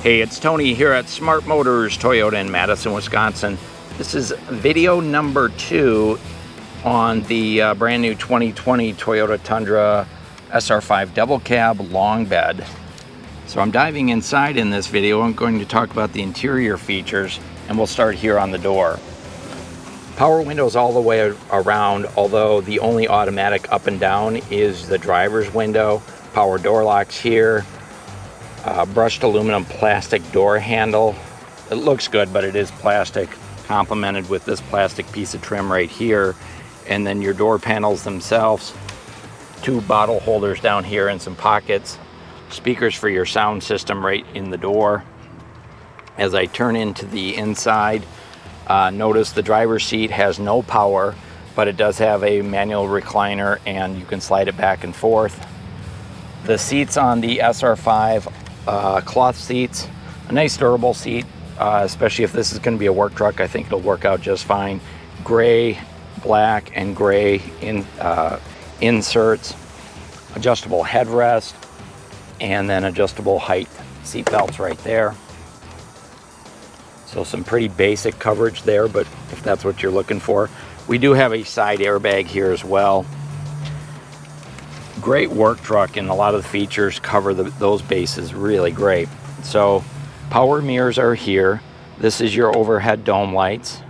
Hey, it's Tony here at Smart Motors Toyota in Madison, Wisconsin. This is video number 2 on the brand new 2020 Toyota Tundra SR5 double cab long bed. So I'm diving inside in this video. I'm going to talk about the interior features, and we'll start here on the door. Power windows all the way around, although the only automatic up and down is the driver's window. Power door locks here. Brushed aluminum plastic door handle. It looks good, but it is plastic, complemented with this plastic piece of trim right here. And then your door panels themselves, 2 bottle holders down here and some pockets. Speakers for your sound system right in the door. As I turn into the inside, notice the driver's seat has no power, but it does have a manual recliner and you can slide it back and forth. The seats on the SR5, cloth seats, a nice durable seat, especially if this is going to be a work truck. I think it'll work out just fine. Gray, black, and gray inserts, adjustable headrest, and then adjustable height seat belts right there. So some pretty basic coverage there, but if that's what you're looking for. We do have a side airbag here as well. Great work truck, and a lot of the features cover those bases really great. So power mirrors are here. This is your overhead dome lights.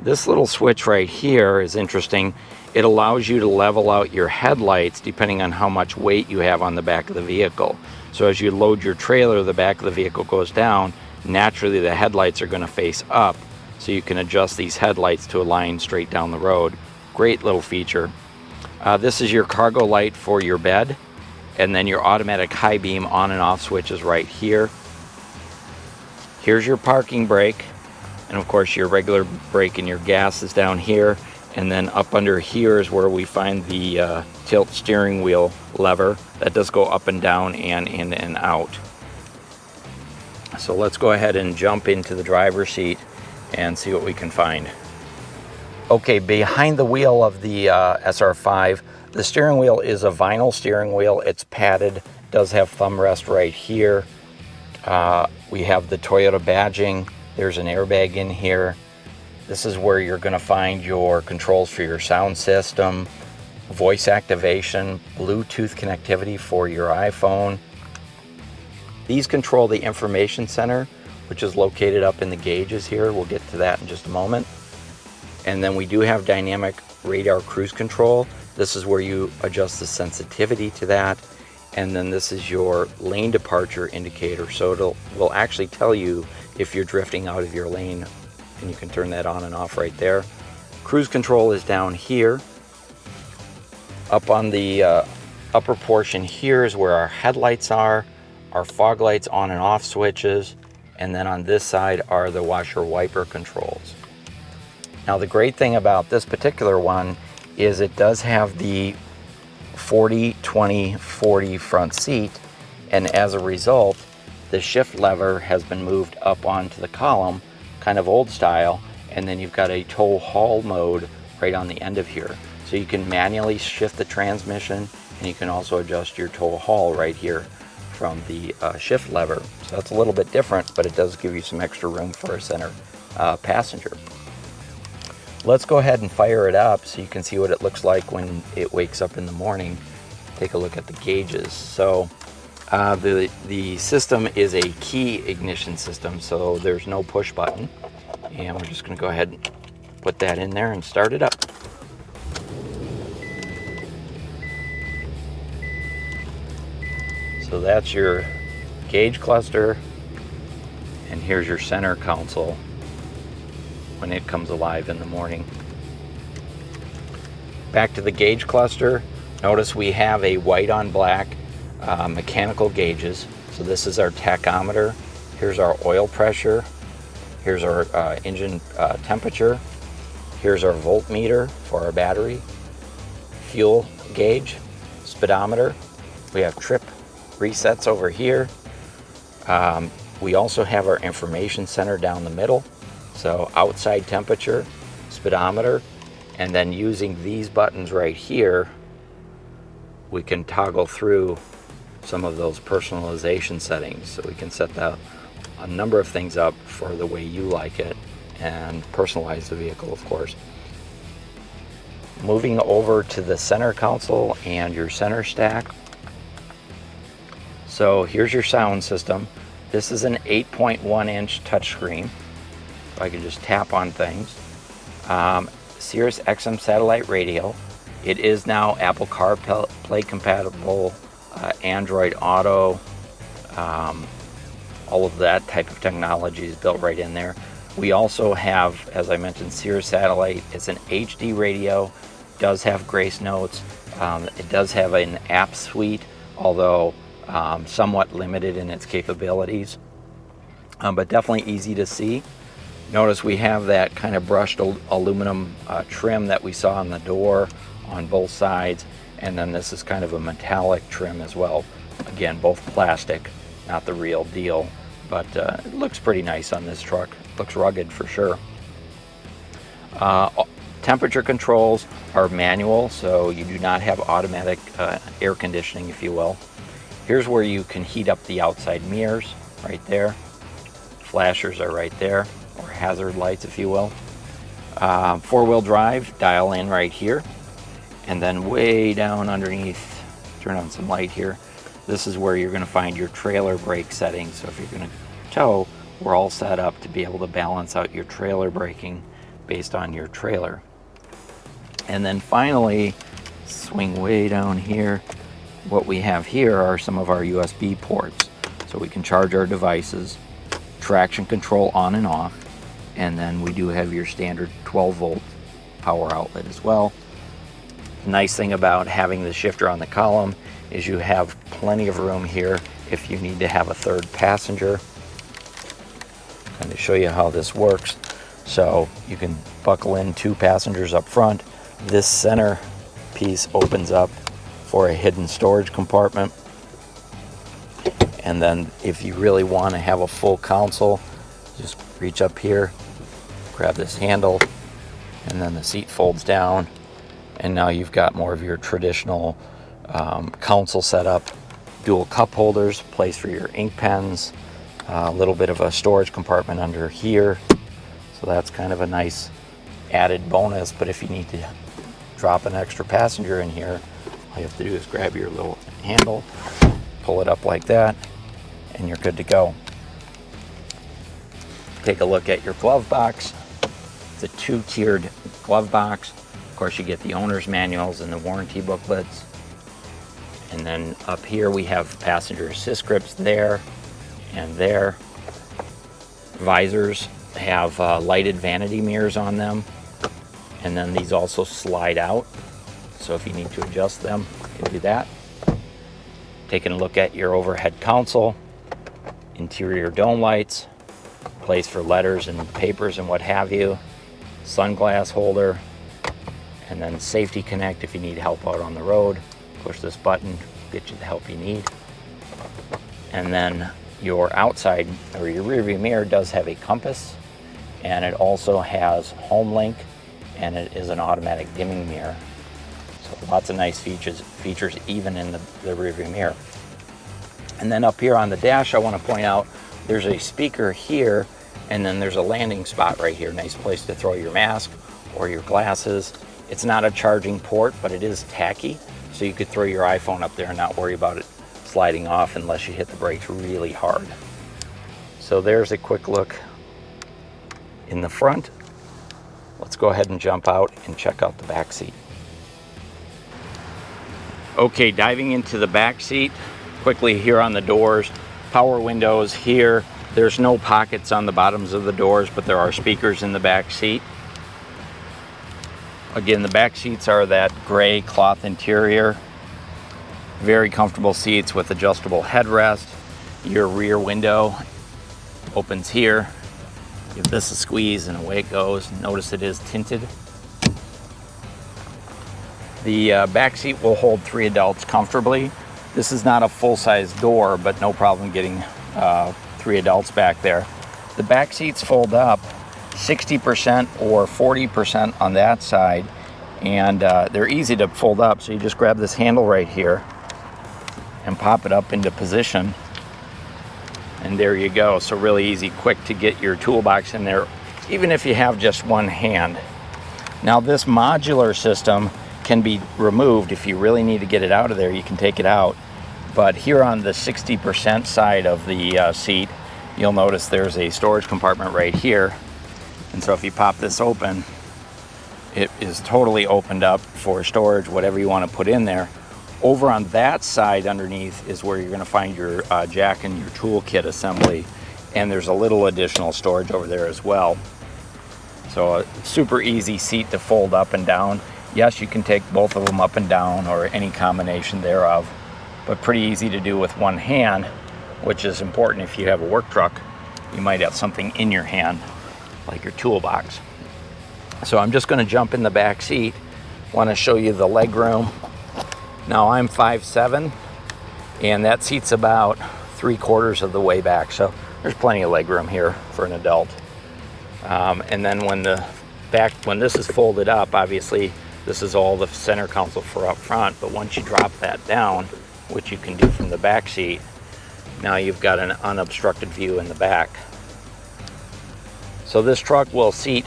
This little switch right here is interesting. It allows you to level out your headlights depending on how much weight you have on the back of the vehicle. So as you load your trailer, the back of the vehicle goes down. Naturally, the headlights are going to face up, so you can adjust these headlights to align straight down the road. Great little feature. This is your cargo light for your bed, and then your automatic high beam on and off switches right here. Here's your parking brake, and of course your regular brake and your gas is down here, and then up under here is where we find the tilt steering wheel lever that does go up and down and in and out. So let's go ahead and jump into the driver's seat and see what we can find. Okay, behind the wheel of the SR5, the steering wheel is a vinyl steering wheel. It's padded, does have thumb rest right here. We have the Toyota badging. There's an airbag in here. This is where you're going to find your controls for your sound system, voice activation, Bluetooth connectivity for your iPhone. These control the information center, which is located up in the gauges here. We'll get to that in just a moment. And then we do have dynamic radar cruise control. This is where you adjust the sensitivity to that. And then this is your lane departure indicator. So will actually tell you if you're drifting out of your lane, and you can turn that on and off right there. Cruise control is down here. Up on the upper portion here is where our headlights are, our fog lights on and off switches, and then on this side are the washer wiper controls. Now the great thing about this particular one is it does have the 40-20-40 front seat, and as a result the shift lever has been moved up onto the column, kind of old style, and then you've got a tow haul mode right on the end of here. So you can manually shift the transmission, and you can also adjust your tow haul right here from the shift lever. So that's a little bit different, but it does give you some extra room for a center passenger. Let's go ahead and fire it up so you can see what it looks like when it wakes up in the morning. Take a look at the gauges. So the system is a key ignition system, so there's no push button. And we're just going to go ahead and put that in there and start it up. So that's your gauge cluster, and here's your center console when it comes alive in the morning. Back to the gauge cluster. Notice we have a white on black mechanical gauges. So this is our tachometer. Here's our oil pressure. Here's our engine temperature. Here's our voltmeter for our battery. Fuel gauge, speedometer. We have trip resets over here. We also have our information center down the middle. So outside temperature, speedometer, and then using these buttons right here, we can toggle through some of those personalization settings. So we can set the a number of things up for the way you like it and personalize the vehicle, of course. Moving over to the center console and your center stack. So here's your sound system. This is an 8.1-inch touchscreen. So I can just tap on things. Sirius XM satellite radio. It is now Apple CarPlay compatible, Android Auto, all of that type of technology is built right in there. We also have, as I mentioned, Sirius Satellite. It's an HD radio, does have grace notes. It does have an app suite, although somewhat limited in its capabilities, but definitely easy to see. Notice we have that kind of brushed aluminum trim that we saw on the door on both sides, and then this is kind of a metallic trim as well. Again, both plastic, not the real deal, but it looks pretty nice on this truck. Looks rugged for sure. Temperature controls are manual, so you do not have automatic air conditioning, if you will. Here's where you can heat up the outside mirrors, right there. Flashers are right there, or hazard lights, if you will. Four-wheel drive, dial in right here. And then way down underneath, turn on some light here. This is where you're gonna find your trailer brake settings. So if you're gonna tow, we're all set up to be able to balance out your trailer braking based on your trailer. And then finally, swing way down here. What we have here are some of our USB ports. So we can charge our devices, traction control on and off, and then we do have your standard 12-volt power outlet as well. The nice thing about having the shifter on the column is you have plenty of room here if you need to have a third passenger. I'm going to show you how this works. So you can buckle in 2 passengers up front. This center piece opens up for a hidden storage compartment. And then if you really want to have a full console, just reach up here, grab this handle, and then the seat folds down. And now you've got more of your traditional console setup. Dual cup holders, place for your ink pens, a little bit of a storage compartment under here. So that's kind of a nice added bonus. But if you need to drop an extra passenger in here, all you have to do is grab your little handle, pull it up like that, and you're good to go. Take a look at your glove box. It's a 2-tiered glove box. Of course, you get the owner's manuals and the warranty booklets. And then up here we have passenger assist grips there and there. Visors have lighted vanity mirrors on them. And then these also slide out. So if you need to adjust them, you can do that. Taking a look at your overhead console, interior dome lights, place for letters and papers and what have you, sunglass holder, and then safety connect if you need help out on the road. Push this button, get you the help you need. And then your outside or your rear view mirror does have a compass, and it also has home link, and it is an automatic dimming mirror. So lots of nice features even in the rear view mirror. And then up here on the dash, I want to point out there's a speaker here, and then there's a landing spot right here. Nice place to throw your mask or your glasses. It's not a charging port, but it is tacky, so you could throw your iPhone up there and not worry about it sliding off unless you hit the brakes really hard. So there's a quick look in the front. Let's go ahead and jump out and check out the back seat. Okay, diving into the back seat quickly here on the doors. Power windows here. There's no pockets on the bottoms of the doors, but there are speakers in the back seat. Again, the back seats are that gray cloth interior. Very comfortable seats with adjustable headrest. Your rear window opens here. Give this a squeeze and away it goes. Notice it is tinted. The back seat will hold 3 adults comfortably. This is not a full-size door, but no problem getting 3 adults back there. The back seats fold up 60% or 40% on that side, and they're easy to fold up. So you just grab this handle right here and pop it up into position, And there you go. So really easy, quick to get your toolbox in there, even if you have just one hand. Now this modular system can be removed. If you really need to get it out of there, you can take it out. But here on the 60% side of the seat, you'll notice there's a storage compartment right here. And so if you pop this open, it is totally opened up for storage, whatever you want to put in there. Over on that side underneath is where you're going to find your jack and your toolkit assembly. And there's a little additional storage over there as well. So a super easy seat to fold up and down. Yes, you can take both of them up and down or any combination thereof, but pretty easy to do with one hand, which is important if you have a work truck. You might have something in your hand, like your toolbox. So I'm just going to jump in the back seat. Want to show you the leg room. Now I'm 5'7", and that seat's about 3/4 of the way back, so there's plenty of leg room here for an adult. And then when this is folded up, obviously this is all the center console for up front, but once you drop that down, which you can do from the back seat, now you've got an unobstructed view in the back. So this truck will seat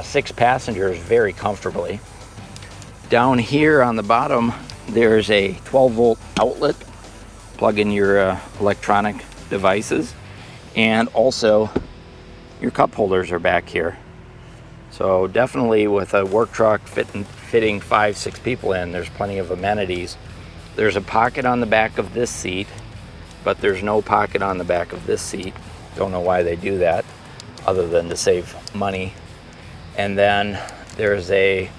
6 passengers very comfortably. Down here on the bottom, there's a 12-volt outlet. Plug in your electronic devices, and also your cup holders are back here. So definitely with a work truck fitting 5-6 people in, there's plenty of amenities. There's a pocket on the back of this seat, but there's no pocket on the back of this seat. Don't know why they do that, other than to save money. And then there's a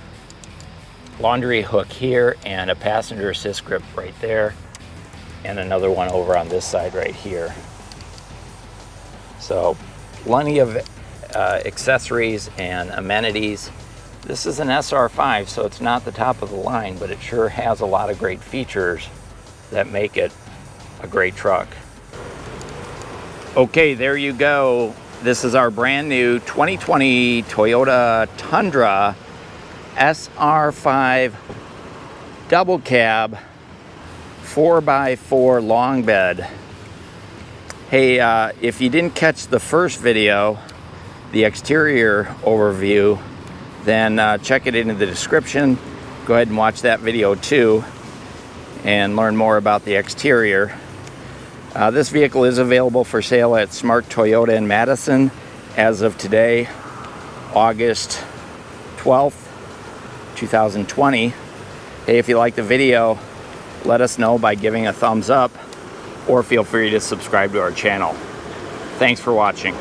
laundry hook here and a passenger assist grip right there, and another one over on this side right here. So plenty of accessories and amenities. This is an SR5, so it's not the top of the line, but it sure has a lot of great features that make it a great truck. Okay, there you go. This is our brand new 2020 Toyota Tundra SR5 double cab 4x4 long bed. Hey, if you didn't catch the first video, the exterior overview, then check it in the description. Go ahead and watch that video too and learn more about the exterior. This vehicle is available for sale at Smart Toyota in Madison as of today, August 12th, 2020. Hey, if you like the video, let us know by giving a thumbs up, or feel free to subscribe to our channel. Thanks for watching.